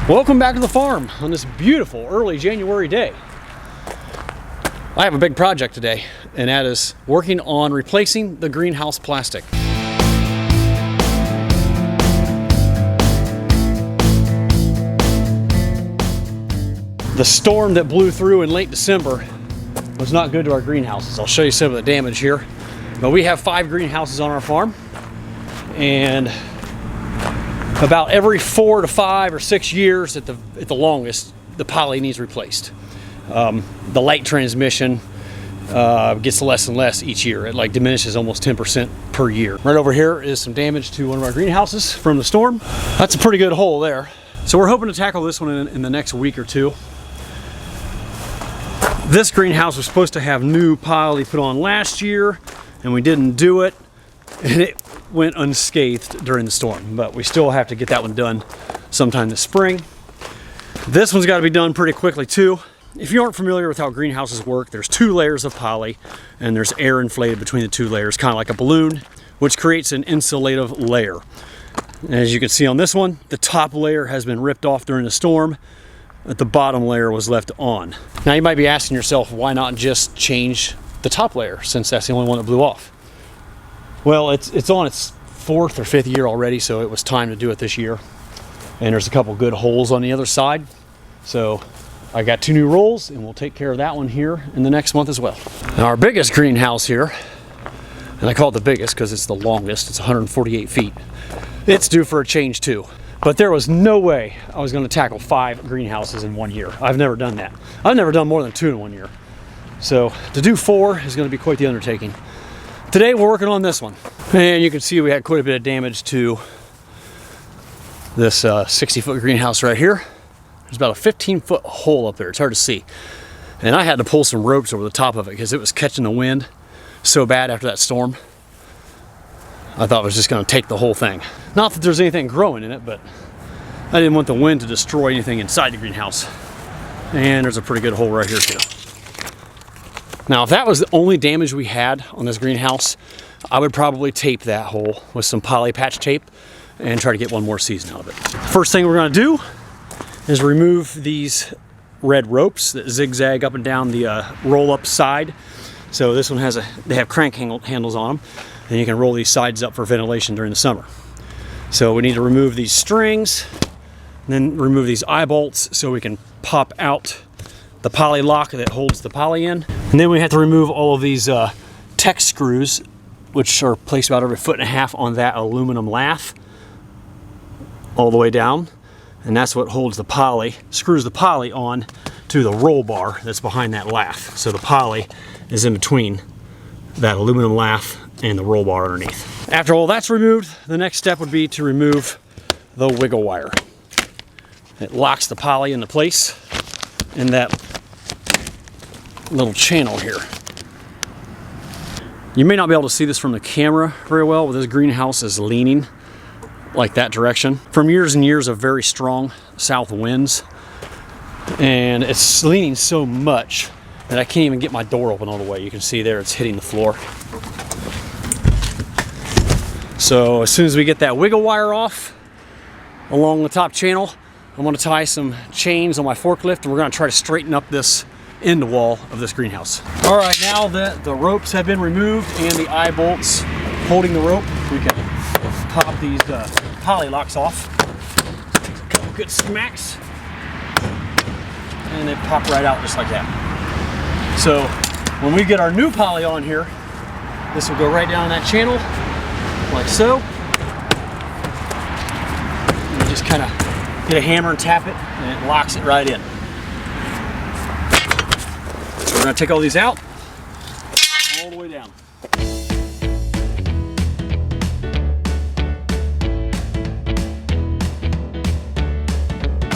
Welcome back to the farm on this beautiful early January day. I have a big project today, and that is working on replacing the greenhouse plastic. The storm that blew through in late December was not good to our greenhouses. I'll show you some of the damage here. But we have 5 greenhouses on our farm, and about every 4 to 5 or 6 years at the longest, the poly needs replaced. The light transmission gets less and less each year. It like diminishes almost 10% per year. Right over here is some damage to one of our greenhouses from the storm. That's a pretty good hole there. So we're hoping to tackle this one in the next week or two. This greenhouse was supposed to have new poly put on last year, and we didn't do it, and it went unscathed during the storm, but we still have to get that one done sometime this spring. This one's got to be done pretty quickly too. If you aren't familiar with how greenhouses work, there's 2 layers of poly, and there's air inflated between the 2 layers, kind of like a balloon, which creates an insulative layer. As you can see on this one, the top layer has been ripped off during the storm, but the bottom layer was left on. Now you might be asking yourself, why not just change the top layer, since that's the only one that blew off? Well, it's on its 4th or 5th year already, so it was time to do it this year. And there's a couple good holes on the other side. So I got 2 new rolls, and we'll take care of that one here in the next month as well. Now our biggest greenhouse here, and I call it the biggest because it's the longest, it's 148 feet. It's due for a change too. But there was no way I was going to tackle 5 greenhouses in 1 year. I've never done that. I've never done more than 2 in 1 year. So to do 4 is going to be quite the undertaking. Today we're working on this one. And you can see we had quite a bit of damage to this 60-foot greenhouse right here. There's about a 15-foot hole up there. It's hard to see. And I had to pull some ropes over the top of it because it was catching the wind so bad after that storm. I thought it was just going to take the whole thing. Not that there's anything growing in it, but I didn't want the wind to destroy anything inside the greenhouse. And there's a pretty good hole right here too. Now, if that was the only damage we had on this greenhouse, I would probably tape that hole with some poly patch tape and try to get one more season out of it. First thing we're going to do is remove these red ropes that zigzag up and down the roll-up side. So this one they have crank handles on them, and you can roll these sides up for ventilation during the summer. So we need to remove these strings, and then remove these eye bolts so we can pop out the poly lock that holds the poly in. And then we have to remove all of these Tech screws, which are placed about every 1.5 feet on that aluminum lath all the way down. And that's what holds the poly, screws the poly on to the roll bar that's behind that lath. So the poly is in between that aluminum lath and the roll bar underneath. After all that's removed, the next step would be to remove the wiggle wire. It locks the poly into place in that little channel here. You may not be able to see this from the camera very well, but this greenhouse is leaning like that direction from years and years of very strong south winds, and it's leaning so much that I can't even get my door open all the way. You can see there it's hitting the floor. So as soon as we get that wiggle wire off along the top channel, I'm going to tie some chains on my forklift, and we're going to try to straighten up this end wall of this greenhouse. All right, now that the ropes have been removed and the eye bolts holding the rope, we can pop these poly locks off. A couple good smacks, and they pop right out just like that. So when we get our new poly on here, this will go right down that channel like so. And you just kind of get a hammer and tap it, and it locks it right in. So we're going to take all these out, all the way down.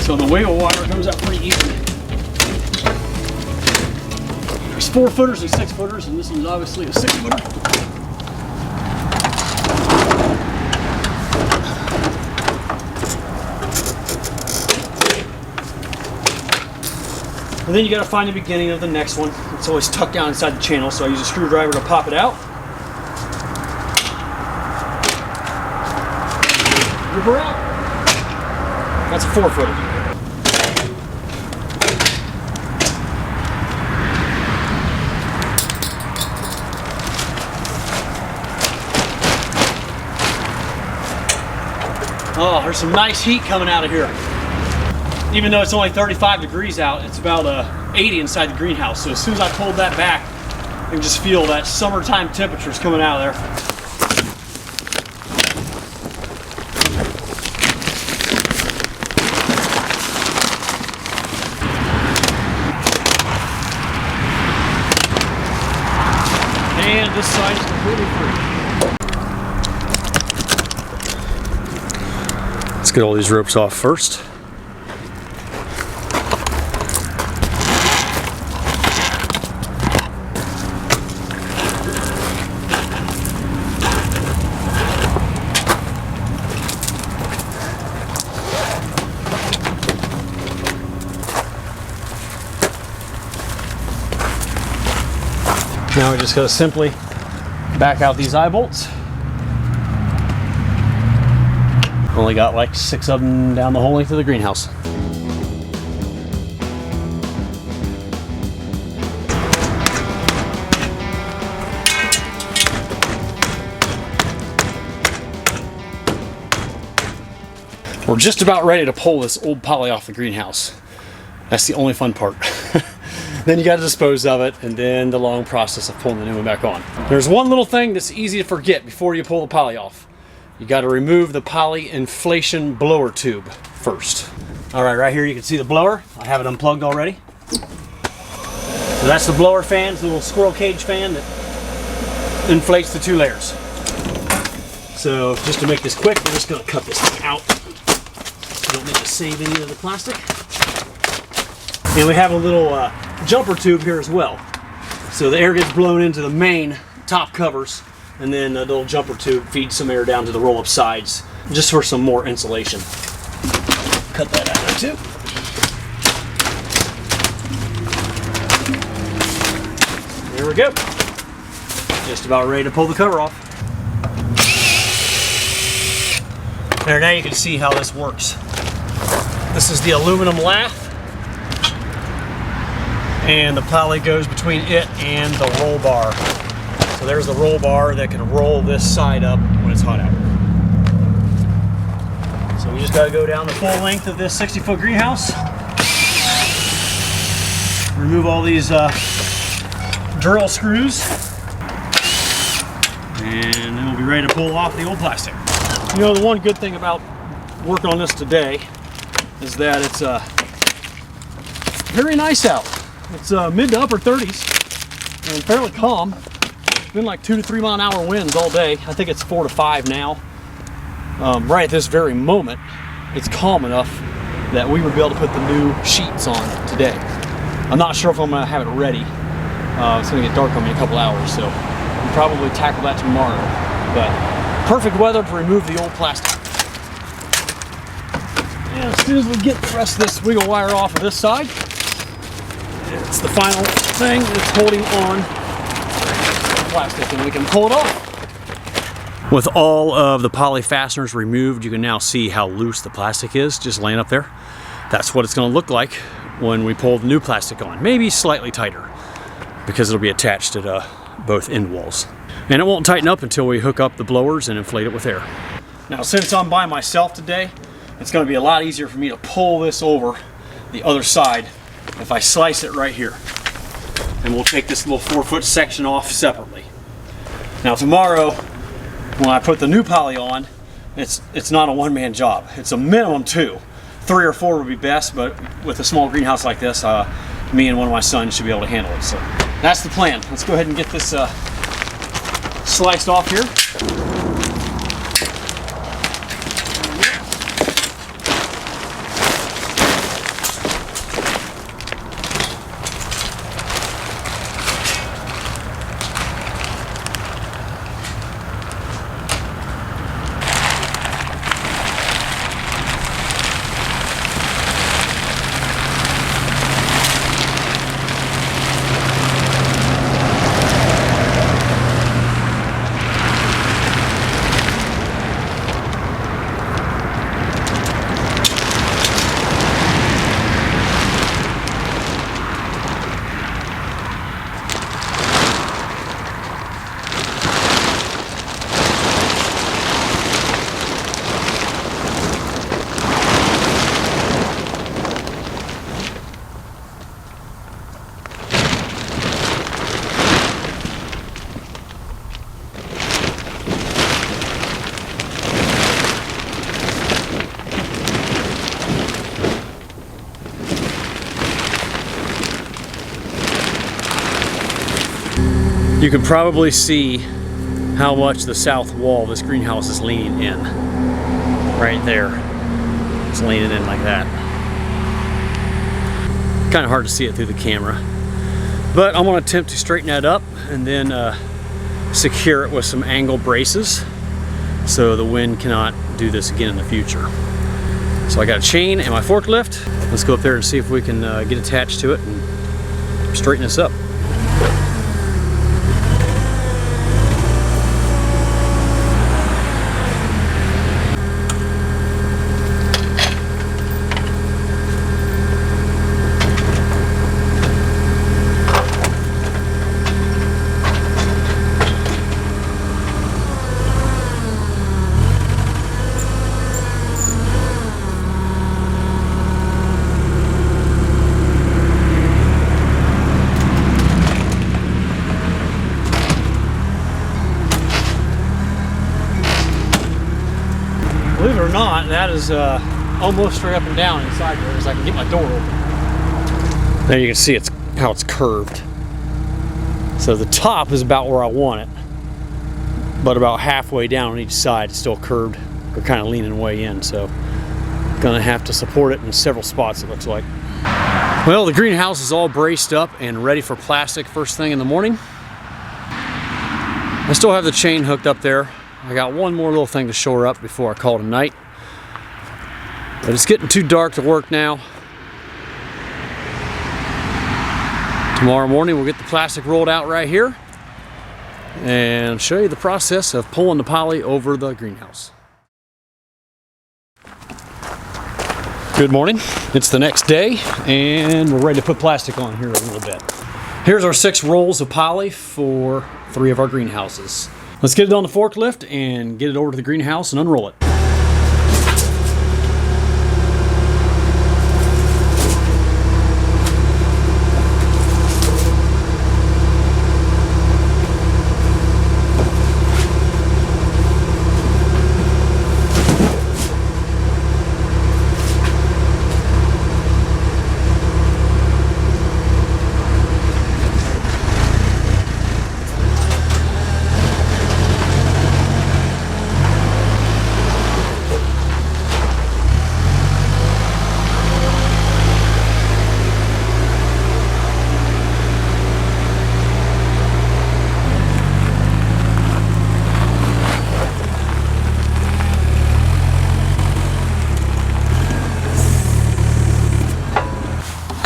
So the wiggle wire comes out pretty easily. There's 4-footers and 6-footers, and this one's obviously a 6-footer. And then you got to find the beginning of the next one. It's always tucked down inside the channel, so I use a screwdriver to pop it out. Rip her out. That's a 4-footer. Oh, there's some nice heat coming out of here. Even though it's only 35 degrees out, it's about 80 inside the greenhouse. So as soon as I pulled that back, I can just feel that summertime temperatures coming out of there. And this side is completely free. Let's get all these ropes off first. Now we just gotta simply back out these eye bolts. Only got like 6 of them down the whole length of the greenhouse. We're just about ready to pull this old poly off the greenhouse. That's the only fun part. Then you got to dispose of it, and then the long process of pulling the new one back on. There's one little thing that's easy to forget before you pull the poly off. You got to remove the poly inflation blower tube first. All right, right here you can see the blower. I have it unplugged already. So that's the blower fan, it's a little squirrel cage fan that inflates the 2 layers. So just to make this quick, we're just going to cut this thing out. So don't need to save any of the plastic. And we have a little jumper tube here as well. So the air gets blown into the main top covers, and then the little jumper tube feeds some air down to the roll-up sides, just for some more insulation. Cut that out there too. There we go. Just about ready to pull the cover off. There, now you can see how this works. This is the aluminum lath, and the poly goes between it and the roll bar. So there's the roll bar that can roll this side up when it's hot out. So we just got to go down the full length of this 60-foot greenhouse. Remove all these drill screws, and then we'll be ready to pull off the old plastic. You know, the one good thing about working on this today is that it's very nice out. It's mid to upper 30s and fairly calm. It's been like 2 to 3 mile an hour winds all day. I think it's 4 to 5 now. Right at this very moment, it's calm enough that we would be able to put the new sheets on today. I'm not sure if I'm gonna have it ready. It's gonna get dark on me in a couple hours, so we'll probably tackle that tomorrow. But perfect weather to remove the old plastic. And as soon as we get the rest of this wiggle wire off of this side, it's the final thing that's holding on the plastic, and we can pull it off. With all of the poly fasteners removed, you can now see how loose the plastic is just laying up there. That's what it's going to look like when we pull the new plastic on. Maybe slightly tighter, because it'll be attached to both end walls. And it won't tighten up until we hook up the blowers and inflate it with air. Now, since I'm by myself today, it's going to be a lot easier for me to pull this over the other side if I slice it right here. And we'll take this little 4-foot section off separately. Now tomorrow, when I put the new poly on, it's not a one-man job. It's a minimum 2. 3 or 4 would be best, but with a small greenhouse like this, me and one of my sons should be able to handle it. So that's the plan. Let's go ahead and get this sliced off here. You can probably see how much the south wall of this greenhouse is leaning in. Right there. It's leaning in like that. Kind of hard to see it through the camera. But I'm going to attempt to straighten that up and then secure it with some angle braces so the wind cannot do this again in the future. So I got a chain and my forklift. Let's go up there and see if we can get attached to it and straighten this up. Believe it or not, that is almost straight up and down inside here as I can get my door open. There you can see how it's curved. So the top is about where I want it, but about halfway down on each side it's still curved or kind of leaning way in. So gonna have to support it in several spots, it looks like. Well, the greenhouse is all braced up and ready for plastic first thing in the morning. I still have the chain hooked up there. I got one more little thing to shore up before I call it a night. But it's getting too dark to work now. Tomorrow morning we'll get the plastic rolled out right here and show you the process of pulling the poly over the greenhouse. Good morning. It's the next day and we're ready to put plastic on here a little bit. Here's our 6 rolls of poly for 3 of our greenhouses. Let's get it on the forklift and get it over to the greenhouse and unroll it.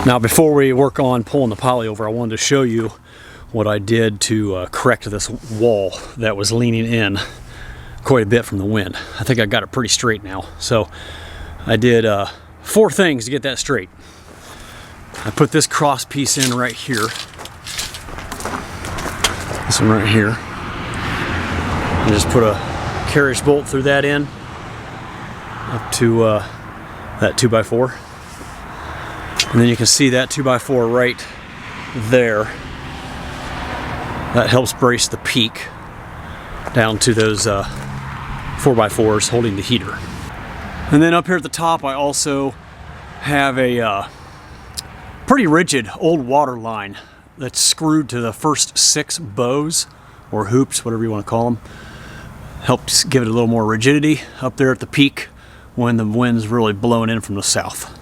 Now before we work on pulling the poly over, I wanted to show you what I did to correct this wall that was leaning in quite a bit from the wind. I think I got it pretty straight now. So I did 4 things to get that straight. I put this cross piece in right here. This one right here. I just put a carriage bolt through that end up to that 2x4. And then you can see that 2x4 right there. That helps brace the peak down to those 4x4s holding the heater. And then up here at the top I also have a pretty rigid old water line that's screwed to the first 6 bows or hoops, whatever you want to call them. Helps give it a little more rigidity up there at the peak when the wind's really blowing in from the south.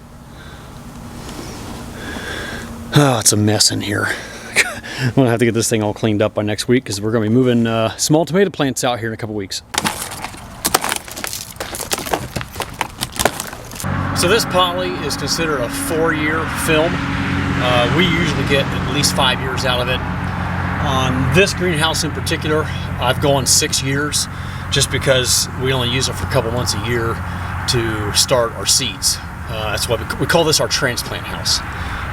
Oh, it's a mess in here. I'm gonna have to get this thing all cleaned up by next week because we're gonna be moving small tomato plants out here in a couple weeks. So this poly is considered a 4-year film. We usually get at least 5 years out of it. On this greenhouse in particular, I've gone 6 years just because we only use it for a couple months a year to start our seeds. That's why we call this our transplant house,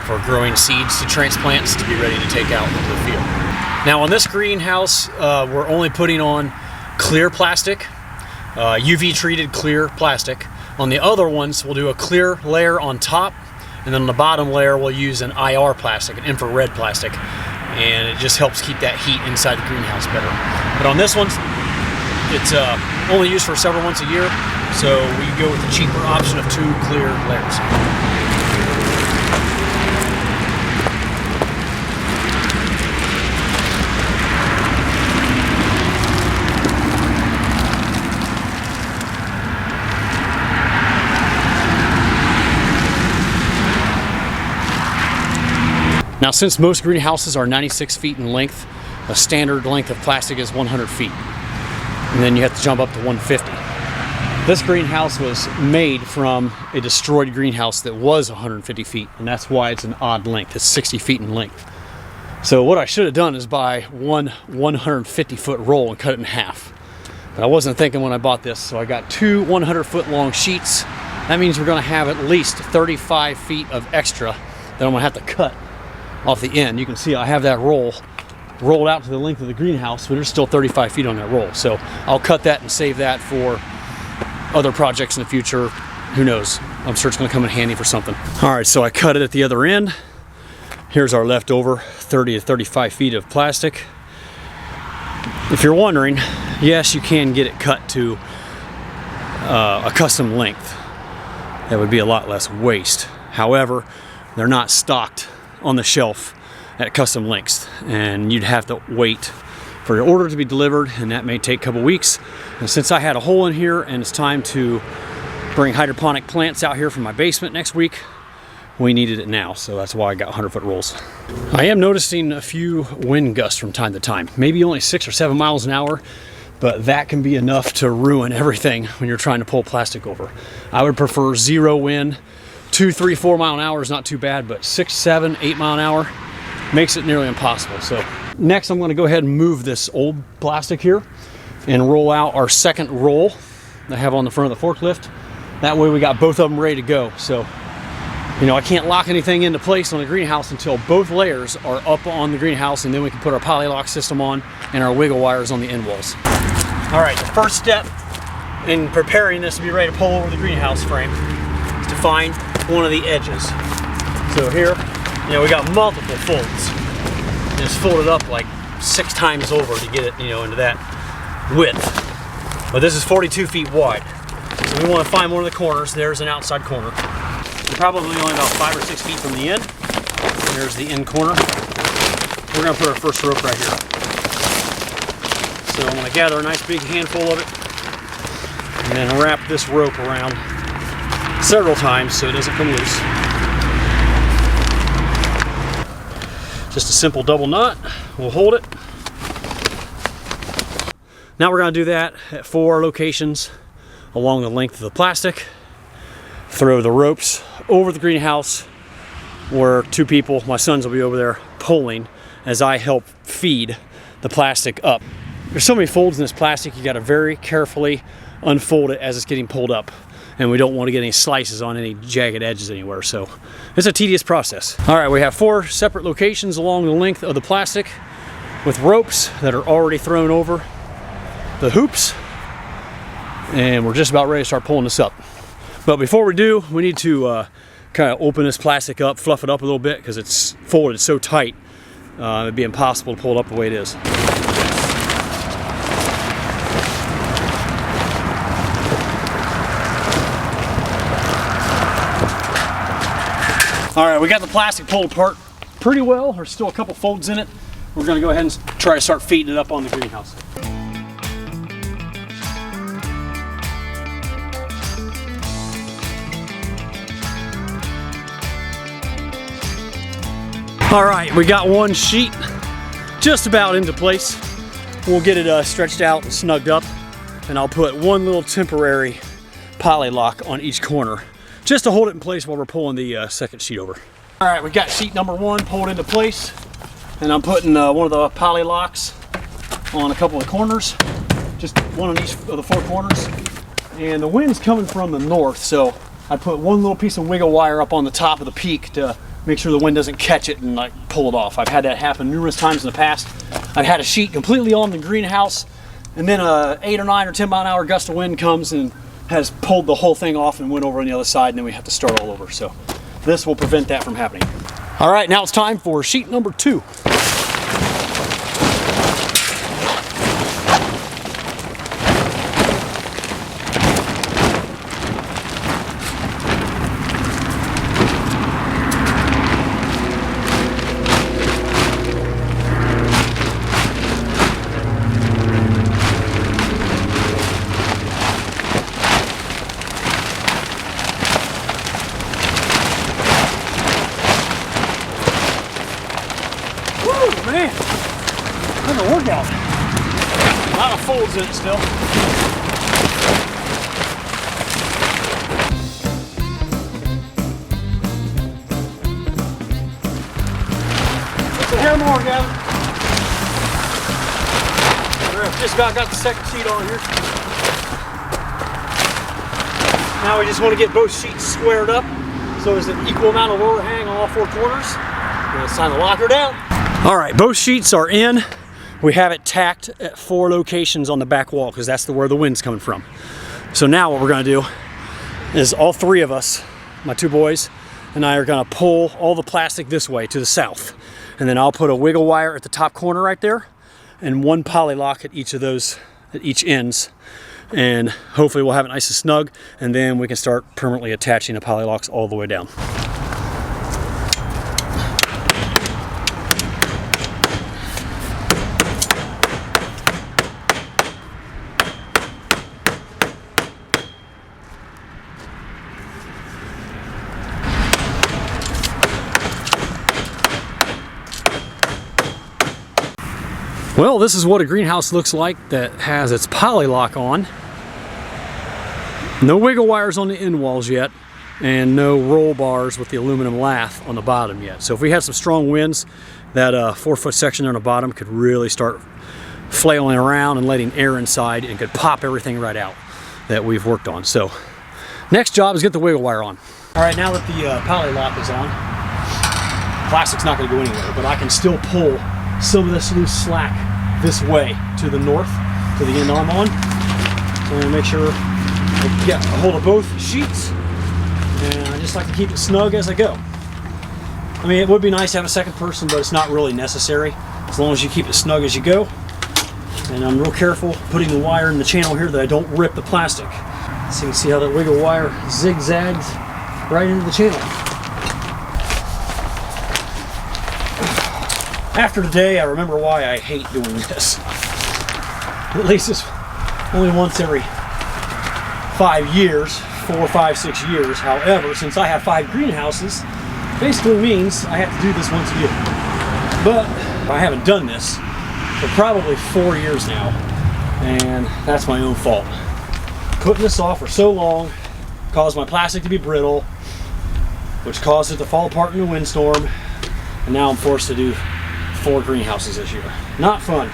for growing seeds to transplants to be ready to take out into the field. Now on this greenhouse, we're only putting on clear plastic, UV treated clear plastic. On the other ones, we'll do a clear layer on top, and then on the bottom layer we'll use an IR plastic, an infrared plastic, and it just helps keep that heat inside the greenhouse better. But on this one, it's only used for several months a year, so we go with the cheaper option of 2 clear layers. Now, since most greenhouses are 96 feet in length, a standard length of plastic is 100 feet. And then you have to jump up to 150. This greenhouse was made from a destroyed greenhouse that was 150 feet, and that's why it's an odd length. It's 60 feet in length. So what I should have done is buy one 150-foot roll and cut it in half. But I wasn't thinking when I bought this, so I got two 100-foot long sheets. That means we're going to have at least 35 feet of extra that I'm going to have to cut off the end. You can see I have that rolled out to the length of the greenhouse, but there's still 35 feet on that roll. So I'll cut that and save that for other projects in the future. Who knows? I'm sure it's going to come in handy for something. All right, so I cut it at the other end. Here's our leftover 30 to 35 feet of plastic. If you're wondering, yes, you can get it cut to a custom length. That would be a lot less waste. However, they're not stocked on the shelf at custom lengths, and you'd have to wait for your order to be delivered, and that may take a couple weeks. And since I had a hole in here and it's time to bring hydroponic plants out here from my basement next week, we needed it now, so that's why I got 100-foot rolls. I am noticing a few wind gusts from time to time, maybe only 6 or 7 miles an hour, but that can be enough to ruin everything when you're trying to pull plastic over. I would prefer 0 wind. 2, 3, 4 mile an hour is not too bad, but 6, 7, 8 mile an hour makes it nearly impossible. So next I'm going to go ahead and move this old plastic here and roll out our second roll that I have on the front of the forklift. That way we got both of them ready to go. So, you know, I can't lock anything into place on the greenhouse until both layers are up on the greenhouse, and then we can put our poly-lock system on and our wiggle wires on the end walls. All right, the first step in preparing this to be ready to pull over the greenhouse frame is to find one of the edges. So here, you know, we got multiple folds. Just fold it up like 6 times over to get it, you know, into that width. But this is 42 feet wide. So we want to find one of the corners. There's an outside corner. We're probably only about 5 or 6 feet from the end. There's the end corner. We're going to put our first rope right here. So I'm going to gather a nice big handful of it and then wrap this rope around several times so it doesn't come loose. Just a simple double knot. We'll hold it. Now we're going to do that at 4 locations along the length of the plastic. Throw the ropes over the greenhouse where 2 people, my sons, will be over there pulling as I help feed the plastic up. There's so many folds in this plastic, you got to very carefully unfold it as it's getting pulled up. And we don't want to get any slices on any jagged edges anywhere, so it's a tedious process. All right, we have 4 separate locations along the length of the plastic with ropes that are already thrown over the hoops, and we're just about ready to start pulling this up. But before we do, we need to kind of open this plastic up, fluff it up a little bit, because it's folded so tight, it'd be impossible to pull it up the way it is. All right, we got the plastic pulled apart pretty well. There's still a couple folds in it. We're gonna go ahead and try to start feeding it up on the greenhouse. All right, we got one sheet just about into place. We'll get it stretched out and snugged up, and I'll put one little temporary poly lock on each corner just to hold it in place while we're pulling the second sheet over. All right, we got sheet number 1 pulled into place, and I'm putting one of the poly locks on a couple of corners, just one on each of the 4 corners. And the wind's coming from the north, so I put one little piece of wiggle wire up on the top of the peak to make sure the wind doesn't catch it and like pull it off. I've had that happen numerous times in the past. I've had a sheet completely on the greenhouse, and then a 8 or 9 or 10 mile an hour gust of wind comes and has pulled the whole thing off and went over on the other side, and then we have to start all over. So this will prevent that from happening. All right, now it's time for sheet number 2. man, that's a workout. A lot of folds in it still. Just a hair more, Gavin. Just about got the second sheet on here. Now we just want to get both sheets squared up so there's an equal amount of overhang on all four corners. It's time to lock her down. All right, both sheets are in. We have it tacked at 4 locations on the back wall because that's where the wind's coming from. So now what we're gonna do is all 3 of us, my 2 boys and I, are gonna pull all the plastic this way to the south. And then I'll put a wiggle wire at the top corner right there and 1 poly lock at each of those, at each ends. And hopefully we'll have it nice and snug, and then we can start permanently attaching the poly locks all the way down. Well, this is what a greenhouse looks like that has its poly lock on. No wiggle wires on the end walls yet, and no roll bars with the aluminum lath on the bottom yet. So if we had some strong winds, that 4-foot section on the bottom could really start flailing around and letting air inside and could pop everything right out that we've worked on. So next job is get the wiggle wire on. All right, now that the poly lock is on, plastic's not going to go anywhere, but I can still pull some of this loose slack this way to the north, to the end I'm on. So I'm going to make sure I get a hold of both sheets, and I just like to keep it snug as I go. I mean, it would be nice to have a second person, but it's not really necessary as long as you keep it snug as you go. And I'm real careful putting the wire in the channel here that I don't rip the plastic. So you can see how that wiggle wire zigzags right into the channel. After today, I remember why I hate doing this. At least it's only once every 5 years, 4, 5, 6 years. However, since I have 5 greenhouses, basically means I have to do this once a year. But I haven't done this for probably 4 years now, and that's my own fault. Putting this off for so long caused my plastic to be brittle, which caused it to fall apart in a windstorm, and now I'm forced to do 4 greenhouses this year. Not fun.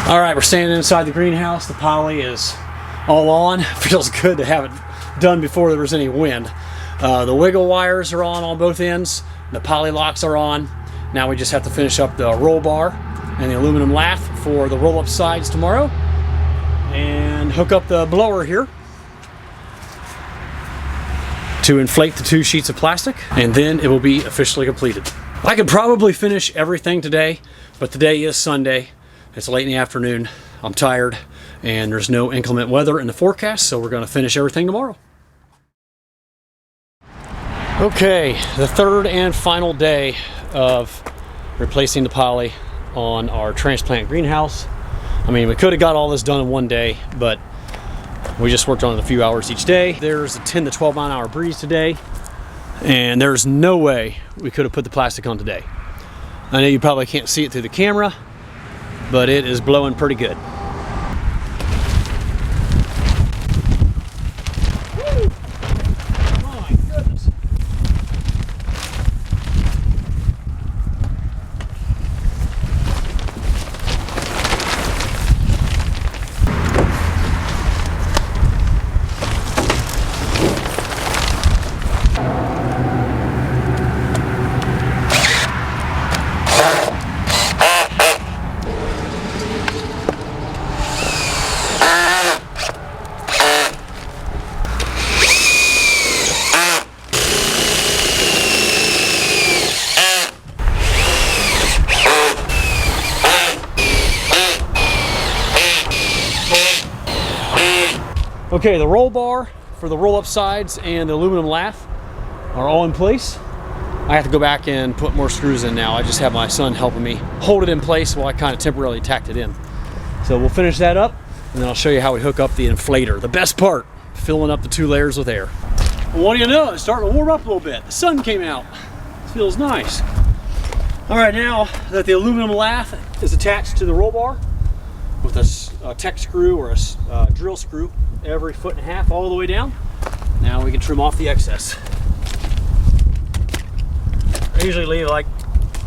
All right, we're standing inside the greenhouse. The poly is all on. Feels good to have it done before there was any wind. The wiggle wires are on both ends. The poly locks are on. Now we just have to finish up the roll bar and the aluminum lath for the roll-up sides tomorrow, and hook up the blower here to inflate the 2 sheets of plastic, and then it will be officially completed. I could probably finish everything today, but today is Sunday. It's late in the afternoon. I'm tired, and there's no inclement weather in the forecast, so we're going to finish everything tomorrow. Okay, the 3rd and final day of replacing the poly on our transplant greenhouse. I mean, we could have got all this done in one day, but we just worked on it a few hours each day. There's a 10 to 12 mile an hour breeze today, and there's no way we could have put the plastic on today. I know you probably can't see it through the camera, but it is blowing pretty good. Okay, the roll bar for the roll-up sides and the aluminum lath are all in place. I have to go back and put more screws in now. I just have my son helping me hold it in place while I kind of temporarily tacked it in. So we'll finish that up, and then I'll show you how we hook up the inflator. The best part, filling up the 2 layers with air. Well, what do you know? It's starting to warm up a little bit. The sun came out. It feels nice. All right, now that the aluminum lath is attached to the roll bar with a tech screw or a drill screw every 1.5 feet all the way down, now we can trim off the excess. I usually leave like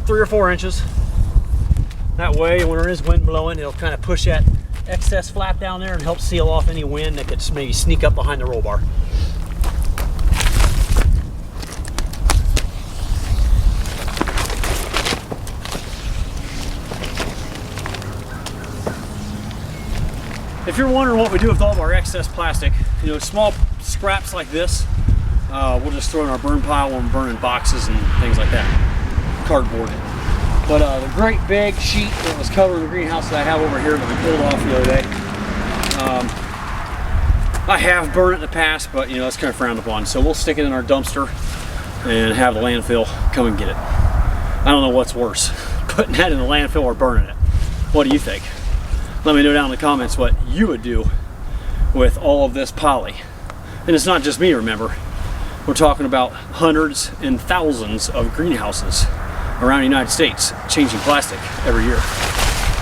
3 or 4 inches. That way, when there is wind blowing, it'll kind of push that excess flap down there and help seal off any wind that could maybe sneak up behind the roll bar. If you're wondering what we do with all of our excess plastic, you know, small scraps like this, we'll just throw in our burn pile when we're burning boxes and things like that, cardboard. But the great big sheet that was covering the greenhouse that I have over here that we pulled off the other day, I have burned it in the past, but you know, it's kind of frowned upon. So we'll stick it in our dumpster and have the landfill come and get it. I don't know what's worse, putting that in the landfill or burning it. What do you think? Let me know down in the comments what you would do with all of this poly. And it's not just me, remember. We're talking about hundreds and thousands of greenhouses around the United States changing plastic every year.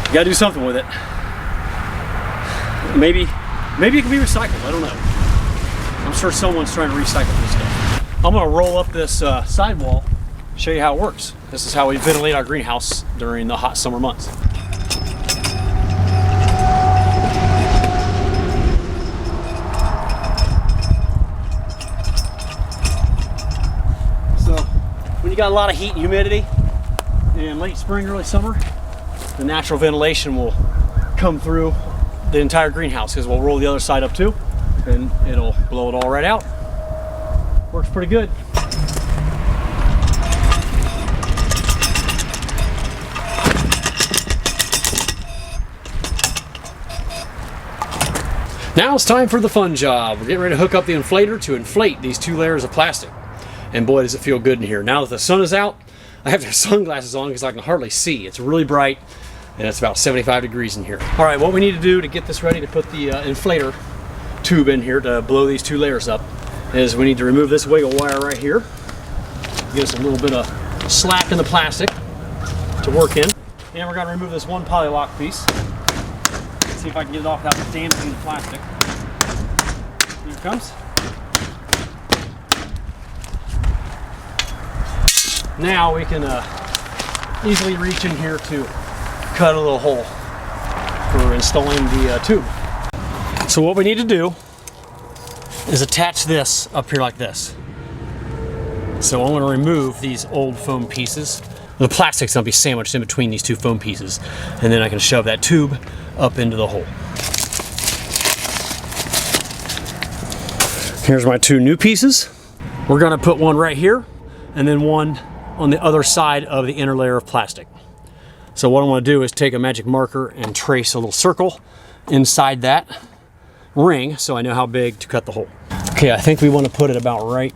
You gotta do something with it. Maybe it can be recycled, I don't know. I'm sure someone's trying to recycle this stuff. I'm gonna roll up this sidewall, show you how it works. This is how we ventilate our greenhouse during the hot summer months. When you got a lot of heat and humidity in late spring, early summer, the natural ventilation will come through the entire greenhouse because we'll roll the other side up too and it'll blow it all right out. Works pretty good. Now it's time for the fun job. We're getting ready to hook up the inflator to inflate these 2 layers of plastic. And boy, does it feel good in here. Now that the sun is out, I have to have sunglasses on because I can hardly see. It's really bright and it's about 75 degrees in here. All right, what we need to do to get this ready to put the inflator tube in here to blow these 2 layers up is we need to remove this wiggle wire right here. Give us a little bit of slack in the plastic to work in. And we're gonna remove this 1 poly lock piece. Let's see if I can get it off without damaging the plastic. Here it comes. Now we can easily reach in here to cut a little hole for installing the tube. So what we need to do is attach this up here like this. So I'm going to remove these old foam pieces. The plastic's going to be sandwiched in between these 2 foam pieces, and then I can shove that tube up into the hole. Here's my 2 new pieces. We're going to put one right here and then one on the other side of the inner layer of plastic. So what I want to do is take a magic marker and trace a little circle inside that ring so I know how big to cut the hole. Okay, I think we want to put it about right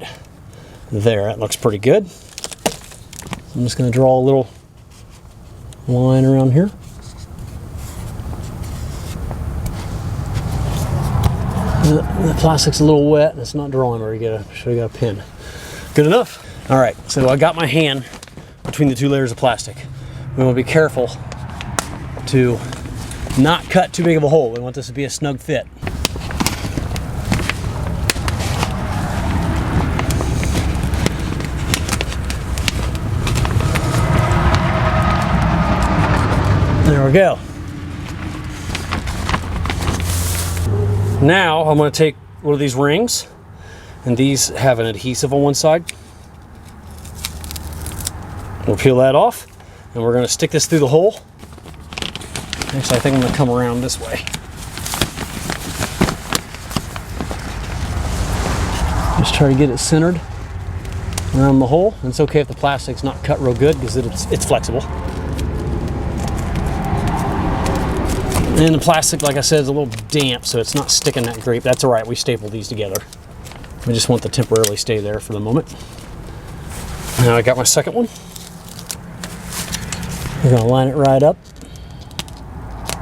there. That looks pretty good. I'm just going to draw a little line around here. The plastic's a little wet and it's not drawing very good. Should have got a pin. Good enough. All right, so I got my hand between the 2 layers of plastic. We want to be careful to not cut too big of a hole. We want this to be a snug fit. There we go. Now I'm going to take one of these rings, and these have an adhesive on one side. We'll peel that off, and we're going to stick this through the hole. Actually, I think I'm going to come around this way. Just try to get it centered around the hole. And it's okay if the plastic's not cut real good because it's flexible. And the plastic, like I said, is a little damp, so it's not sticking that great. That's all right. We stapled these together. We just want to temporarily stay there for the moment. Now I got my second one. We're going to line it right up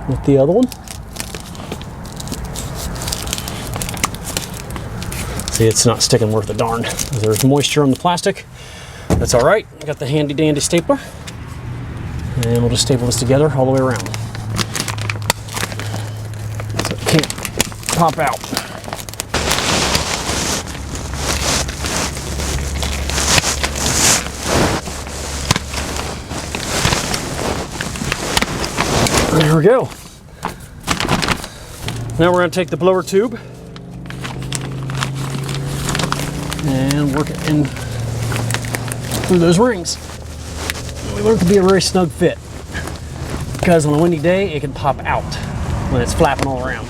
with the other one. See, it's not sticking worth a darn. There's moisture on the plastic. That's all right. I got the handy dandy stapler. And we'll just staple this together all the way around, so it can't pop out. There we go. Now we're going to take the blower tube and work it in through those rings. We want it to be a very snug fit, because on a windy day it can pop out when it's flapping all around.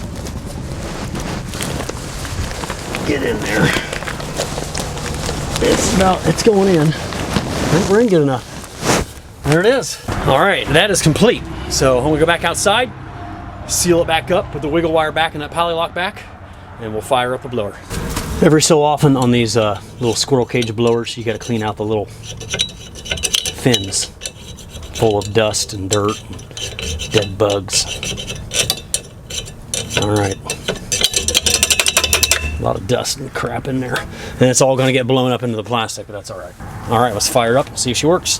Get in there. It's going in. I think we're in good enough. There it is. All right, that is complete. So I'm gonna go back outside, seal it back up, put the wiggle wire back in that poly lock back, and we'll fire up the blower. Every so often on these little squirrel cage blowers, you gotta clean out the little fins full of dust and dirt and dead bugs. All right. A lot of dust and crap in there. And it's all gonna get blown up into the plastic, but that's all right. All right, let's fire up and see if she works.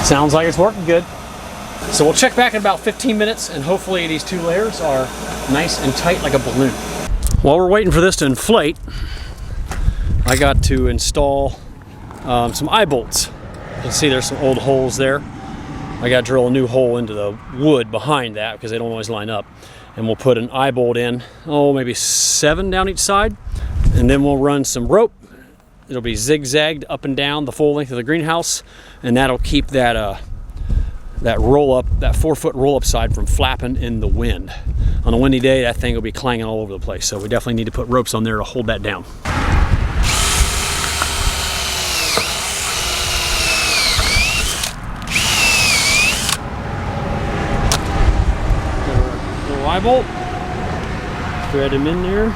Sounds like it's working good. So we'll check back in about 15 minutes, and hopefully these two layers are nice and tight like a balloon. While we're waiting for this to inflate, I got to install some eye bolts. You can see there's some old holes there. I got to drill a new hole into the wood behind that because they don't always line up. And we'll put an eye bolt in, maybe 7 down each side. And then we'll run some rope. It'll be zigzagged up and down the full length of the greenhouse, and that'll keep that that 4-foot roll-up side from flapping in the wind. On a windy day, that thing will be clanging all over the place, so we definitely need to put ropes on there to hold that down. Little eye bolt, thread them in there.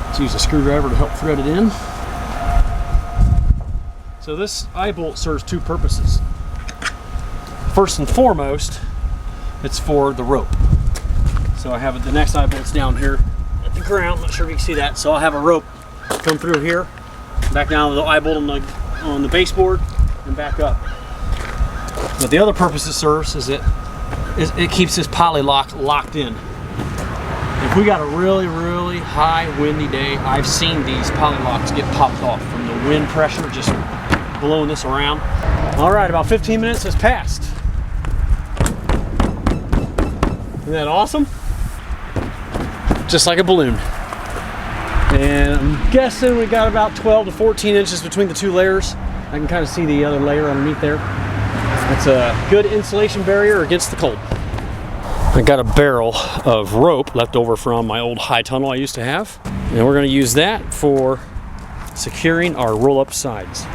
Let's use a screwdriver to help thread it in. So this eye bolt serves 2 purposes. First and foremost, it's for the rope. So I have the next eye bolt's down here at the ground. Not sure if you can see that. So I'll have a rope come through here, back down to the eye bolt on the baseboard, and back up. But the other purpose it serves is it keeps this poly lock locked in. If we got a really, really high windy day, I've seen these poly locks get popped off from the wind pressure just blowing this around. All right, about 15 minutes has passed. Isn't that awesome? Just like a balloon. And I'm guessing we got about 12 to 14 inches between the 2 layers. I can kind of see the other layer underneath there. It's a good insulation barrier against the cold. I got a barrel of rope left over from my old high tunnel I used to have, and we're going to use that for securing our roll-up sides.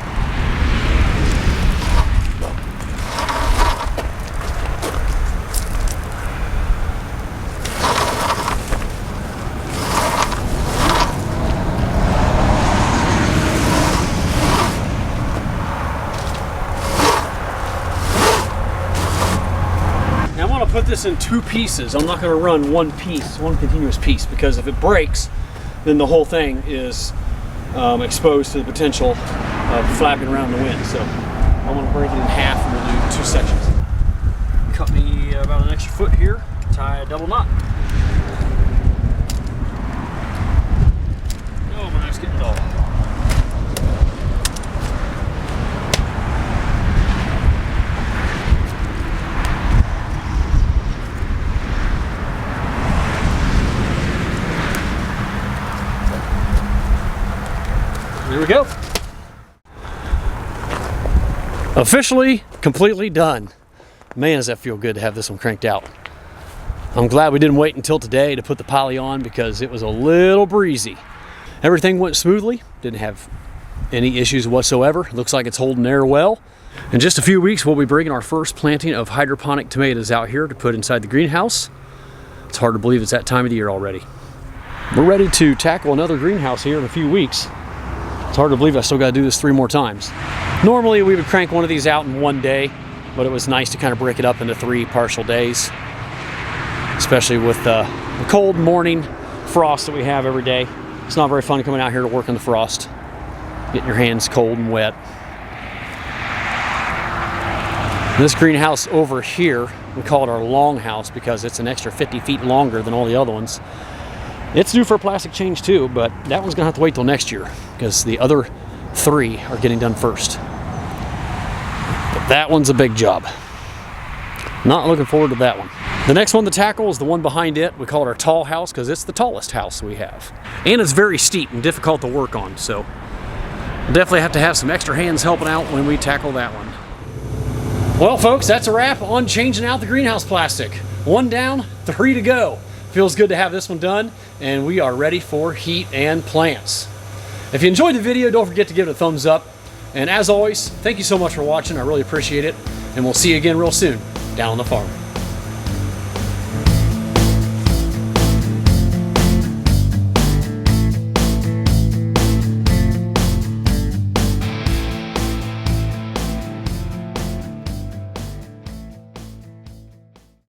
Put this in 2 pieces. I'm not going to run one continuous piece, because if it breaks, then the whole thing is exposed to the potential of flapping around in the wind. So I want to break it in half, and we'll do 2 sections. Cut me about an extra foot here, tie a double knot. Oh, my knife's getting dull. There we go. Officially, completely done. Man, does that feel good to have this one cranked out. I'm glad we didn't wait until today to put the poly on, because it was a little breezy. Everything went smoothly, didn't have any issues whatsoever. It looks like it's holding air well. In just a few weeks, we'll be bringing our first planting of hydroponic tomatoes out here to put inside the greenhouse. It's hard to believe it's that time of the year already. We're ready to tackle another greenhouse here in a few weeks. It's hard to believe I still got to do this 3 more times. Normally we would crank one of these out in one day, but it was nice to kind of break it up into 3 partial days, especially with the cold morning frost that we have every day. It's not very fun coming out here to work in the frost, getting your hands cold and wet. This greenhouse over here, we call it our long house because it's an extra 50 feet longer than all the other ones. It's due for a plastic change too, but that one's gonna have to wait till next year because the other 3 are getting done first. But that one's a big job. Not looking forward to that one. The next one to tackle is the one behind it. We call it our tall house because it's the tallest house we have. And it's very steep and difficult to work on, so we'll definitely have to have some extra hands helping out when we tackle that one. Well, folks, that's a wrap on changing out the greenhouse plastic. 1 down, 3 to go. Feels good to have this one done, and we are ready for heat and plants. If you enjoyed the video, don't forget to give it a thumbs up. And as always, thank you so much for watching. I really appreciate it. And we'll see you again real soon down on the farm.